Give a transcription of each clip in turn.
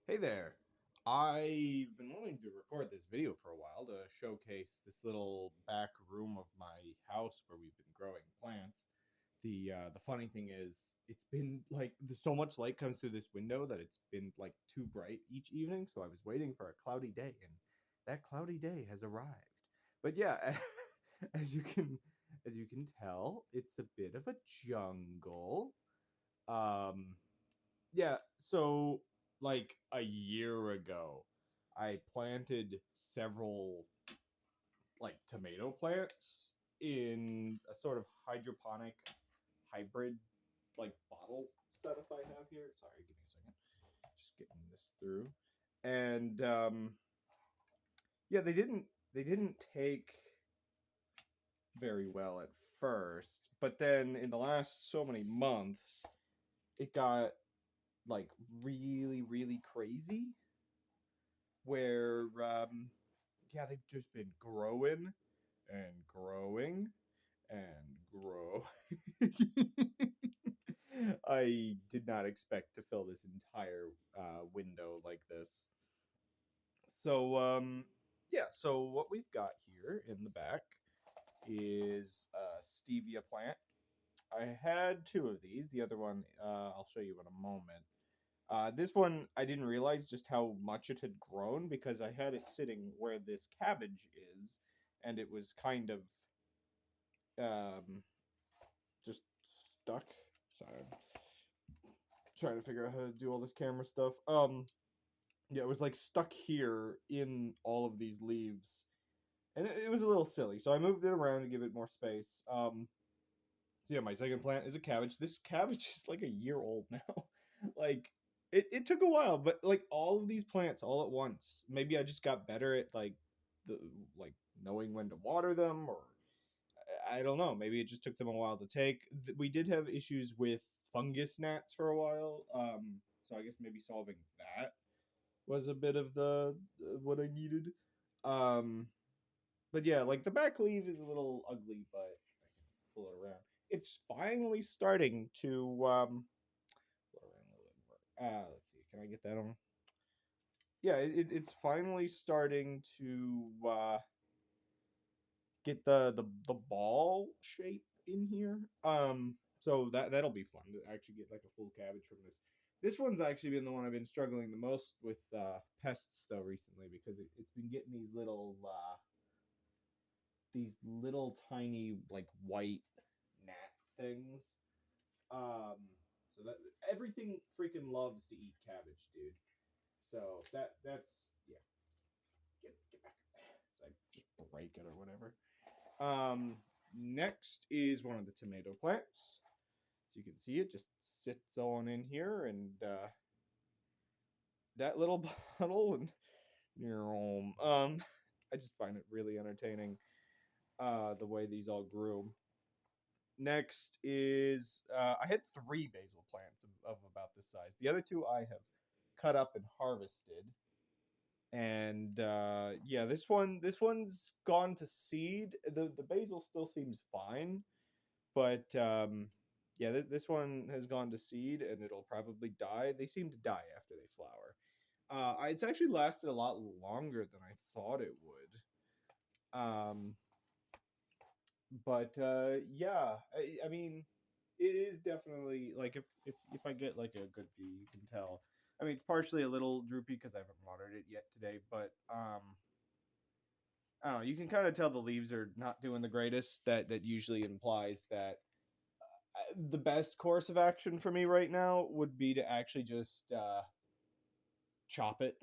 Hey there. I've been wanting to record this video for a while to showcase this little back room of my house where we've been growing plants. The funny thing is, it's been like so much light comes through this window that it's been like too bright each evening. So I was waiting for a cloudy day, and that cloudy day has arrived. But yeah, as you can as you can tell, it's a bit of a jungle. Um, yeah, so like a year ago, I planted several like tomato plants in a sort of hydroponic hybrid like bottle setup I have here. Sorry, give me a second. Just getting this through. And yeah, they didn't take very well at first, but then in the last so many months, it got like really crazy where yeah, they've just been growing and growing and grow. I did not expect to fill this entire window like this. So yeah, so what we've got here in the back is a stevia plant. I had two of these. The other one I'll show you in a moment. This one, I didn't realize just how much it had grown because I had it sitting where this cabbage is, and it was kind of just stuck. Sorry, I'm trying to figure out how to do all this camera stuff. Yeah, it was like stuck here in all of these leaves, and it was a little silly. So I moved it around to give it more space. So yeah, my second plant is a cabbage. This cabbage is like a year old now. Like it took a while, but like all of these plants all at once. Maybe I just got better at the like knowing when to water them, or I don't know. Maybe it just took them a while to take. We did have issues with fungus gnats for a while. So I guess maybe solving that was a bit of the what I needed. Um, but yeah, like the back leaf is a little ugly, but I can pull it around. It's finally starting to pull it around a little bit more. Let's see, can I get that on? Yeah, it's finally starting to get the ball shape in here. So that'll be fun to actually get like a full cabbage from this. This one's actually been the one I've been struggling the most with pests though recently because it's been getting these little tiny like white gnat things. Um, so that everything freaking loves to eat cabbage, dude. So that's yeah. Get back. So I just break it or whatever. Next is one of the tomato plants. As you can see, it just sits on in here, and that little bottle and I just find it really entertaining the way these all grew. Next is I had three basil plants of about this size. The other two I have cut up and harvested, and yeah, this one's gone to seed. The basil still seems fine, but yeah, this one has gone to seed, and it'll probably die. They seem to die after they flower. It's actually lasted a lot longer than I thought it would. But yeah, I mean, it is definitely like if I get like a good view, you can tell. I mean, it's partially a little droopy because I haven't watered it yet today, but I don't know. You can kind of tell the leaves are not doing the greatest. That usually implies that the best course of action for me right now would be to actually just chop it.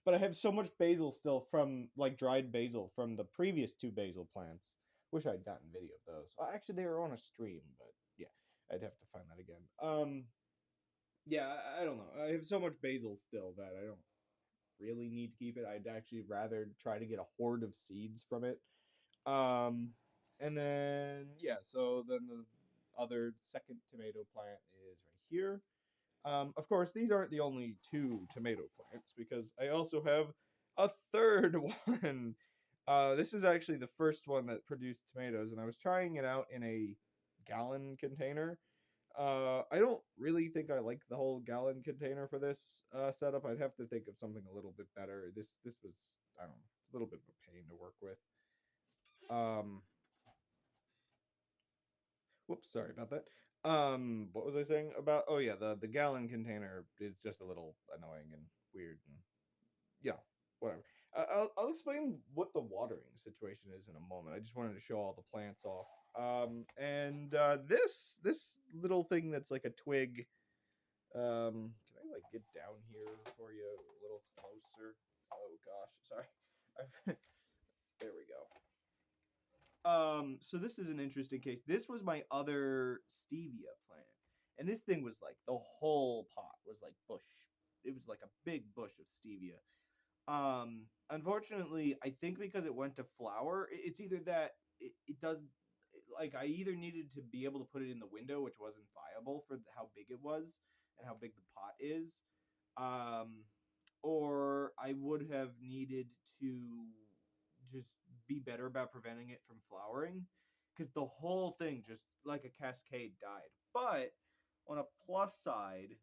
But I have so much basil still from like dried basil from the previous two basil plants. Wish I'd gotten video of those. Well, actually, they were on a stream, but yeah, I'd have to find that again. Yeah, I don't know. I have so much basil still that I don't really need to keep it. I'd actually rather try to get a horde of seeds from it. Um, and then yeah, so then the other second tomato plant is right here. Of course, these aren't the only two tomato plants because I also have a third one. This is actually the first one that produced tomatoes, and I was trying it out in a gallon container. I don't really think I like the whole gallon container for this setup. I'd have to think of something a little bit better. This was, I don't know, it's a little bit of a pain to work with. Um, Whoops, sorry about that. What was I saying about? Oh yeah, the gallon container is just a little annoying and weird, and yeah, whatever. I'll explain what the watering situation is in a moment. I just wanted to show all the plants off. And this little thing that's like a twig. Can I like get down here for you a little closer? Oh gosh, sorry. There we go. So this is an interesting case. This was my other stevia plant, and this thing was like the whole pot was like bush. It was like a big bush of stevia. Unfortunately, I think because it went to flower, it's either that it does like I either needed to be able to put it in the window, which wasn't viable for how big it was and how big the pot is, um, or I would have needed to just be better about preventing it from flowering because the whole thing just like a cascade died. But on a plus side,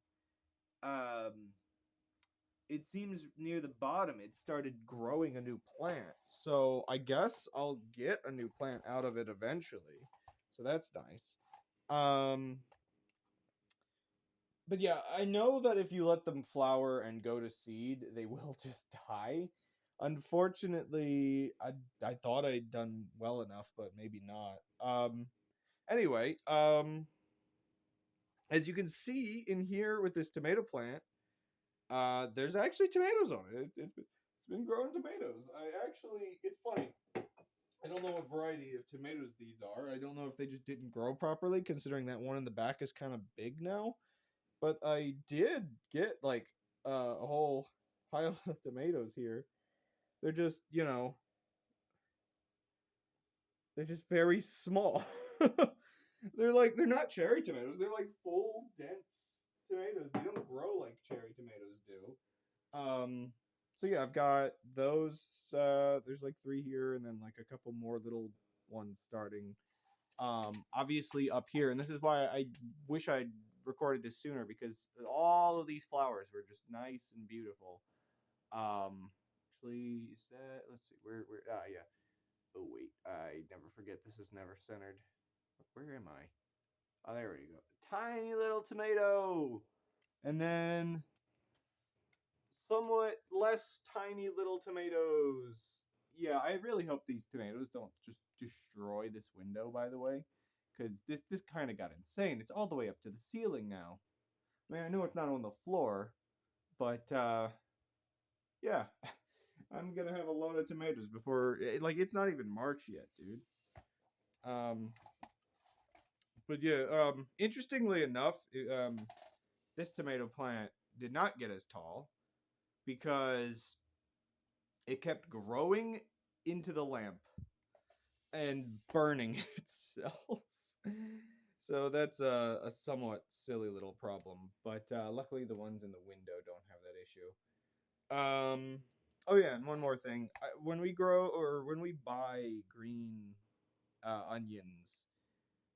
um, it seems near the bottom it started growing a new plant. So I guess I'll get a new plant out of it eventually. So that's nice. Um, but yeah, I know that if you let them flower and go to seed, they will just die. Unfortunately, I thought I'd done well enough, but maybe not. Anyway, as you can see in here with this tomato plant, there's actually tomatoes on it. It's been growing tomatoes. It's funny. I don't know what variety of tomatoes these are. I don't know if they just didn't grow properly, considering that one in the back is kind of big now. But I did get like a whole pile of tomatoes here. They're just, they're just very small. They're not cherry tomatoes. They're like full, dense tomatoes. They don't grow like cherry tomatoes do. So yeah, I've got those. There's like three here, and then like a couple more little ones starting. Obviously up here, and this is why I wish I'd recorded this sooner because all of these flowers were just nice and beautiful. Actually, is that? Let's see, where? Ah, yeah. Oh wait, I never forget. This is never centered. Where am I? Oh, there we go. Tiny little tomato, and then somewhat less tiny little tomatoes. Yeah, I really hope these tomatoes don't just destroy this window, by the way, because this kind of got insane. It's all the way up to the ceiling now. I mean, I know it's not on the floor, but yeah, I'm gonna have a load of tomatoes before like it's not even March yet, dude. Um, but yeah, interestingly enough, this tomato plant did not get as tall because it kept growing into the lamp and burning itself. So that's a somewhat silly little problem, but luckily the ones in the window don't have that issue. Oh yeah, and one more thing: when we grow or when we buy green onions,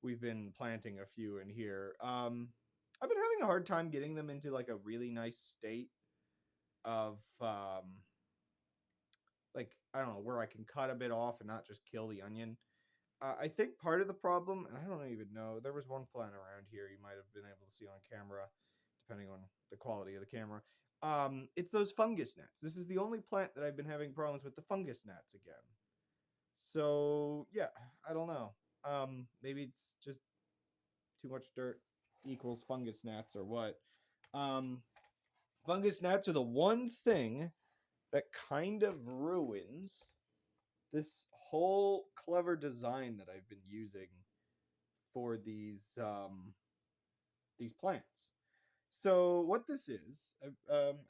we've been planting a few in here. I've been having a hard time getting them into like a really nice state of like I don't know where I can cut a bit off and not just kill the onion. I think part of the problem, and I don't even know, there was one flying around here you might have been able to see on camera, depending on the quality of the camera. It's those fungus gnats. This is the only plant that I've been having problems with the fungus gnats again. So yeah, I don't know. Maybe it's just too much dirt equals fungus gnats or what. Um, Fungus gnats are the one thing that kind of ruins this whole clever design that I've been using for these plants. So what this is,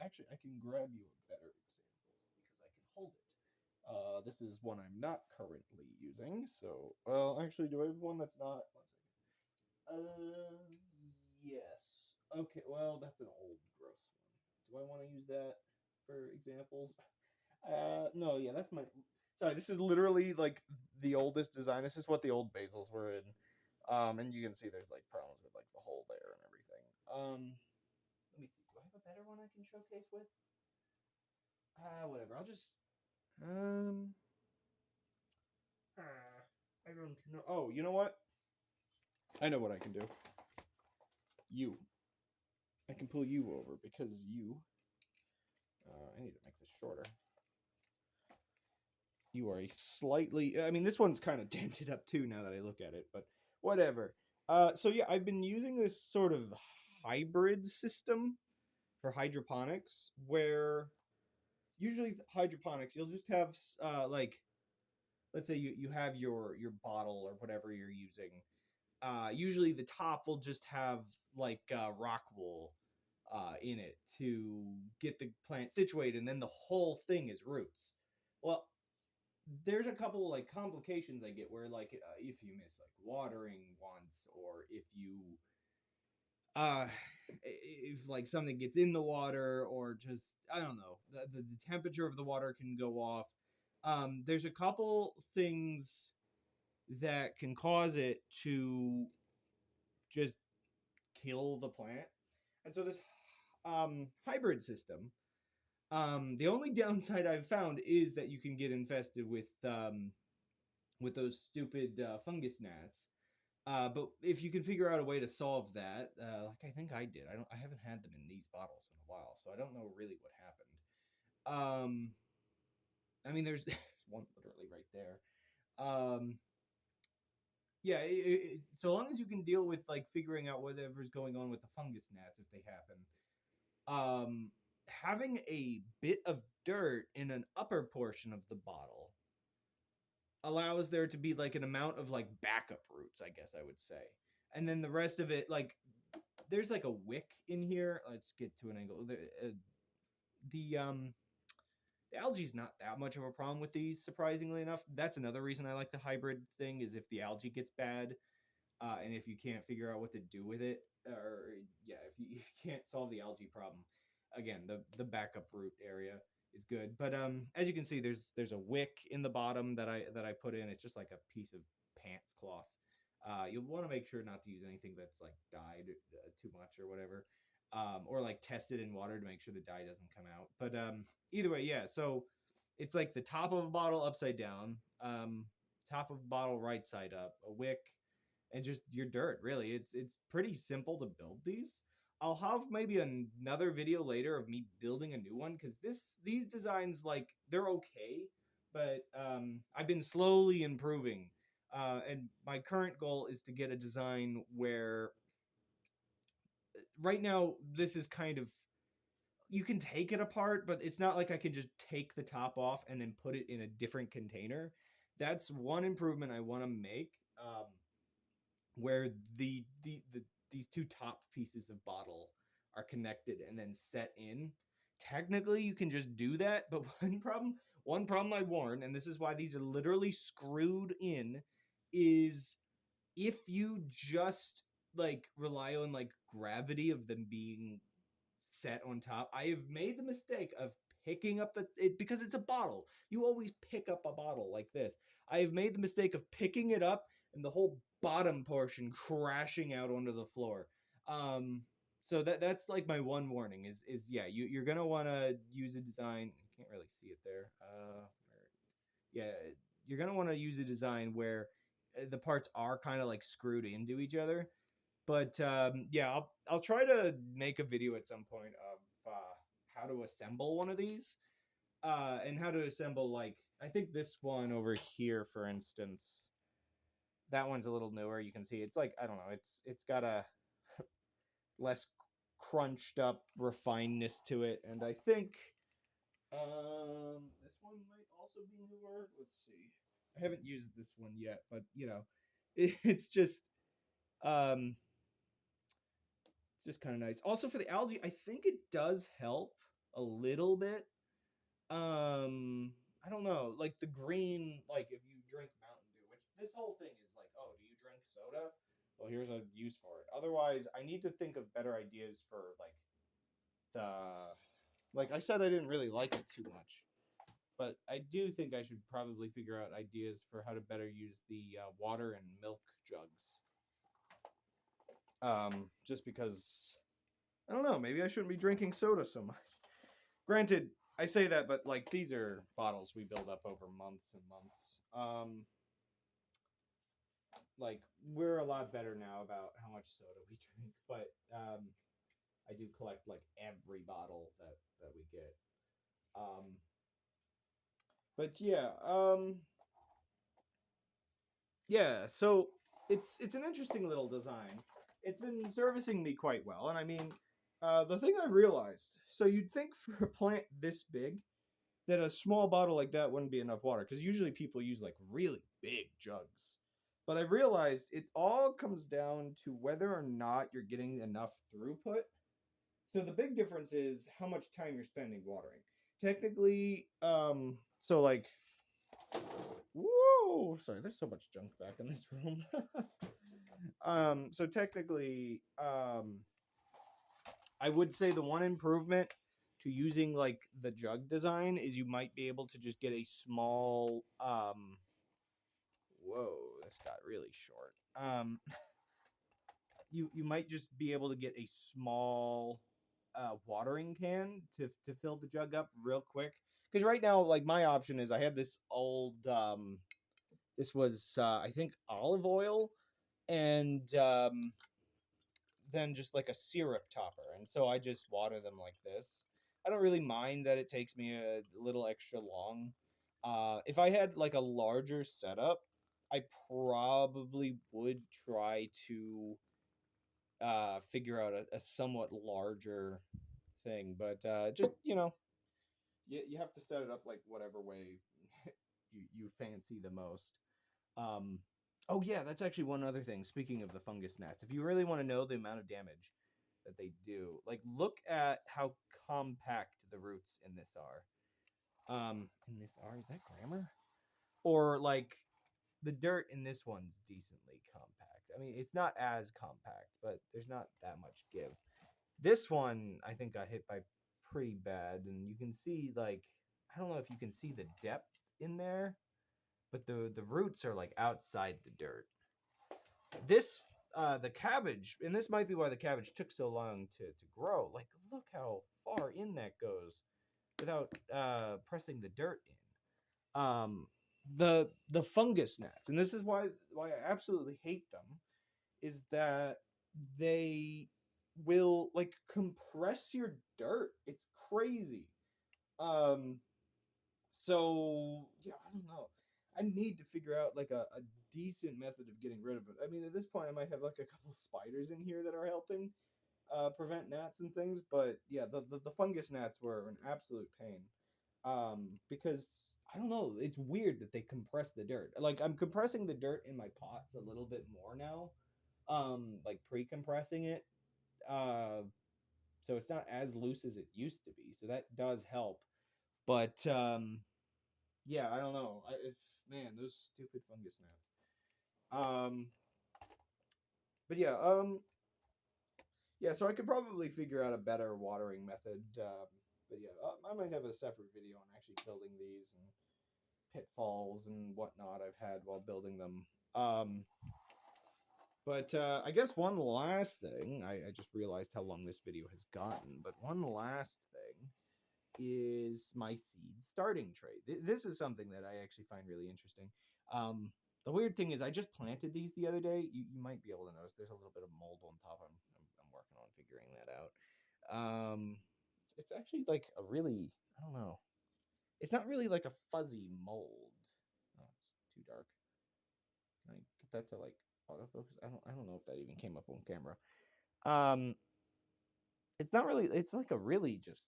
actually I can grab you a better example because I can hold it. This is one I'm not currently using. So, well, actually, do I have one that's not? One second. Yes. Okay. Well, that's an old gross one. Do I want to use that for examples? No. Yeah, that's my. Sorry, this is literally like the oldest design. This is what the old basils were in. And you can see there's like problems with like the hole there and everything. Let me see. Do I have a better one I can showcase with? Whatever. I'll just I don't know. Oh, you know what? I know what I can do. You. I can pull you over because you. I need to make this shorter. You are a slightly. I mean, this one's kind of dented up too now that I look at it, but whatever. So yeah, I've been using this sort of hybrid system for hydroponics, where usually hydroponics you'll just have like, let's say you have your bottle or whatever you're using. Usually the top will just have like rock wool in it to get the plant situated, and then the whole thing is roots. Well, there's a couple like complications I get where like if you miss like watering once, or if you uh if like something gets in the water, or just I don't know, the temperature of the water can go off. There's a couple things that can cause it to just kill the plant. And so this hybrid system, the only downside I've found is that you can get infested with those stupid fungus gnats. But if you can figure out a way to solve that, like I think I did, I haven't had them in these bottles in a while, so I don't know really what happened. I mean, there's one literally right there. Yeah, so long as you can deal with like figuring out whatever's going on with the fungus gnats if they happen. Having a bit of dirt in an upper portion of the bottle allows there to be like an amount of like backup roots, I guess I would say. And then the rest of it, like there's like a wick in here. Let's get to an angle. The algae's not that much of a problem with these, surprisingly enough. That's another reason I like the hybrid thing, is if the algae gets bad, and if you can't figure out what to do with it, or yeah, if you can't solve the algae problem, again, the backup root area is good. But as you can see, there's a wick in the bottom that I put in. It's just like a piece of pants cloth. You'll want to make sure not to use anything that's like dyed too much or whatever, or like test it in water to make sure the dye doesn't come out. But either way, yeah. So it's like the top of a bottle upside down, top of a bottle right side up, a wick, and just your dirt. Really, it's pretty simple to build these. I'll have maybe another video later of me building a new one, because these designs, like, they're okay, but I've been slowly improving, and my current goal is to get a design where right now this is kind of, you can take it apart, but it's not like I can just take the top off and then put it in a different container. That's one improvement I want to make. Where these two top pieces of bottle are connected and then set in. Technically, you can just do that, but one problem I warn, and this is why these are literally screwed in, is if you just like rely on like gravity of them being set on top. I have made the mistake of picking up because it's a bottle. You always pick up a bottle like this. I have made the mistake of picking it up and the whole bottom portion crashing out onto the floor. So that's like my one warning is yeah, you're gonna want to use a design. You can't really see it there. Yeah, you're gonna want to use a design where the parts are kind of like screwed into each other. But yeah, I'll try to make a video at some point of how to assemble one of these, and how to assemble, like, I think this one over here, for instance, that one's a little newer. You can see it's like, I don't know, it's got a less crunched up refinedness to it, and I think this one might also be newer. Let's see. I haven't used this one yet, but you know, it's um just kind of nice. Also for the algae, I think it does help a little bit. I don't know, like the green, like if you drink Mountain Dew, which this whole thing is like, oh, do you drink soda? Well, here's a use for it. Otherwise, I need to think of better ideas for like the, like I said, I didn't really like it too much, but I do think I should probably figure out ideas for how to better use the water and milk jugs. Just because I don't know, maybe I shouldn't be drinking soda so much. Granted, I say that, but like these are bottles we build up over months and months. Like we're a lot better now about how much soda we drink, but I do collect like every bottle that we get. Um, but yeah. So it's an interesting little design. It's been servicing me quite well, and I mean, the thing I realized. So you'd think for a plant this big that a small bottle like that wouldn't be enough water because usually people use like really big jugs. But I've realized it all comes down to whether or not you're getting enough throughput. So the big difference is how much time you're spending watering. Technically, so like, whoa, sorry, there's so much junk back in this room. So technically, I would say the one improvement to using like the jug design is you might be able to just get a small whoa, this got really short. You might just be able to get a small watering can to fill the jug up real quick. Because right now, like my option is I had this old this was I think olive oil and then just like a syrup topper. And so I just water them like this. I don't really mind that it takes me a little extra long. If I had like a larger setup, I probably would try to figure out a somewhat larger thing. But just, you have to set it up like whatever way you fancy the most. Um, oh yeah, that's actually one other thing. Speaking of the fungus gnats, if you really want to know the amount of damage that they do, like look at how compact the roots in this are. In this are is that grammar? Or like the dirt in this one's decently compact. I mean, it's not as compact, but there's not that much give. This one I think got hit by pretty bad, and you can see like I don't know if you can see the depth in there, but the roots are like outside the dirt. This the cabbage, and this might be why the cabbage took so long to grow. Like look how far in that goes without pressing the dirt in. The fungus gnats, and this is why I absolutely hate them, is that they will like compress your dirt. It's crazy. Um, so yeah, I don't know. I need to figure out like a decent method of getting rid of it. I mean, at this point, I might have like a couple spiders in here that are helping prevent gnats and things. But yeah, the fungus gnats were an absolute pain. Because I don't know, it's weird that they compress the dirt. Like I'm compressing the dirt in my pots a little bit more now. Like pre-compressing it. Uh, so it's not as loose as it used to be. So that does help. But yeah, I don't know. If man, those stupid fungus gnats. Um, but yeah. So I could probably figure out a better watering method. But yeah, I might have a separate video on actually building these and pitfalls and whatnot I've had while building them. But I guess one last thing, I just realized how long this video has gotten, but one last thing is my seed starting tray. This is something that I actually find really interesting. The weird thing is I just planted these the other day. You might be able to notice there's a little bit of mold on top. I'm working on figuring that out. It's actually like a really, I don't know. It's not really like a fuzzy mold. Oh, it's too dark. Can I get that to like autofocus? I don't know if that even came up on camera. Um, it's not really. It's like a really just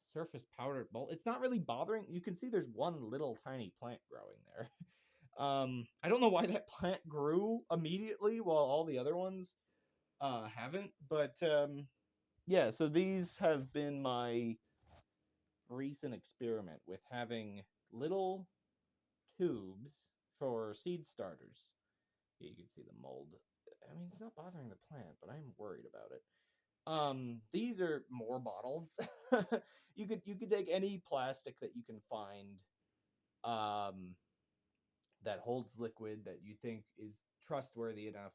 surface powdered mold. It's not really bothering. You can see there's one little tiny plant growing there. I don't know why that plant grew immediately while all the other ones haven't. But yeah, so these have been my recent experiment with having little tubes for seed starters. Yeah, you can see the mold. I mean, it's not bothering the plant, but I'm worried about it. These are more bottles. You could take any plastic that you can find, um, that holds liquid that you think is trustworthy enough.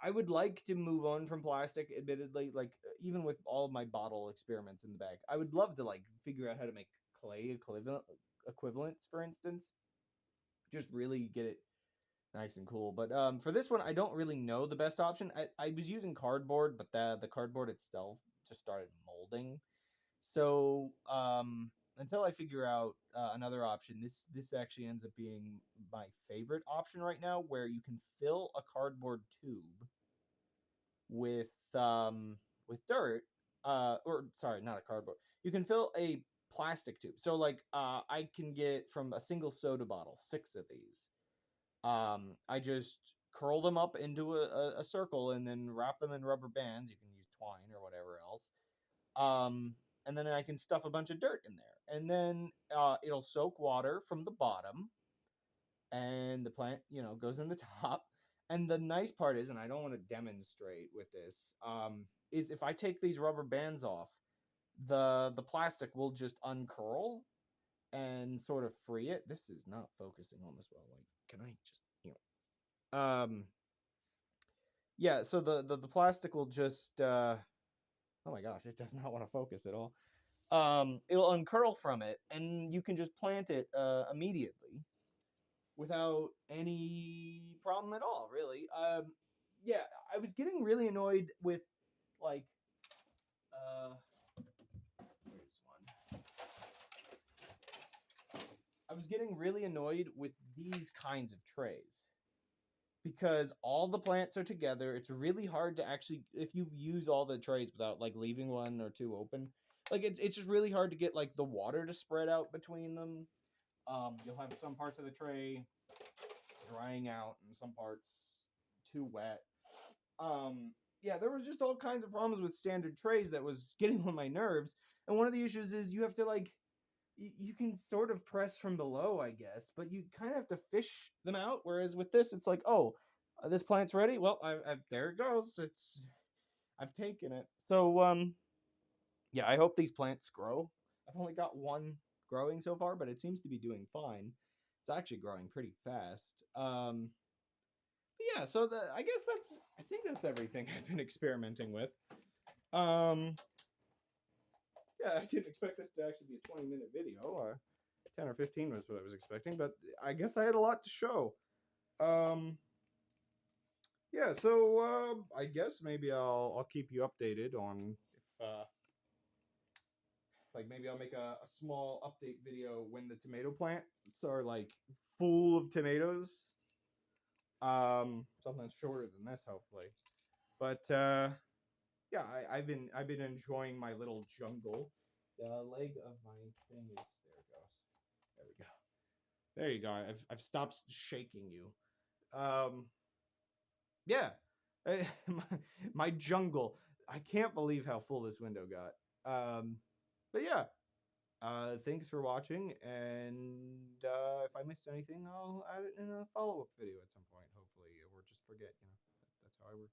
I would like to move on from plastic, admittedly, like even with all of my bottle experiments in the back. I would love to like figure out how to make clay equivalents, for instance. Just really get it nice and cool. But for this one, I don't really know the best option. I was using cardboard, but the cardboard itself just started molding. So until I figure out another option, this actually ends up being my favorite option right now, where you can fill a cardboard tube with dirt, or sorry, not a cardboard. You can fill a plastic tube. So like I can get from a single soda bottle 6 of these. I just curl them up into a circle and then wrap them in rubber bands. You can use twine or whatever else. And then I can stuff a bunch of dirt in there, and then it'll soak water from the bottom, and the plant, goes in the top. And the nice part is, and I don't want to demonstrate with this, is if I take these rubber bands off, the plastic will just uncurl and sort of free it. This is not focusing on this well. Like, can I just, yeah. So the plastic will just, oh my gosh, it does not want to focus at all. It'll uncurl from it, and you can just plant it immediately without any problem at all, really. Yeah, I was getting really annoyed with, like, where's one? I was getting really annoyed with these kinds of trays because all the plants are together. It's really hard to actually, if you use all the trays without like leaving one or two open, like it's just really hard to get like the water to spread out between them. You'll have some parts of the tray drying out and some parts too wet. Yeah, there was just all kinds of problems with standard trays that was getting on my nerves. And one of the issues is you have to like you can sort of press from below, I guess, but you kind of have to fish them out. Whereas with this, it's like, oh, this plant's ready. Well, I've there it goes. I've taken it. So yeah, I hope these plants grow. I've only got one growing so far, but it seems to be doing fine. It's actually growing pretty fast. But yeah, so I think that's everything I've been experimenting with. Um, yeah, I didn't expect this to actually be a 20-minute video. 10 or 15 was what I was expecting, but I guess I had a lot to show. Yeah, so I guess maybe I'll keep you updated on if like maybe I'll make a small update video when the tomato plants are like full of tomatoes. Something shorter than this, hopefully. But yeah, I've been enjoying my little jungle. The leg of my thing is there. It goes. There we go. There you go. I've stopped shaking you. Yeah, my jungle. I can't believe how full this window got. But yeah. Thanks for watching, and if I missed anything, I'll add it in a follow-up video at some point, hopefully, or just forget. That's how I work.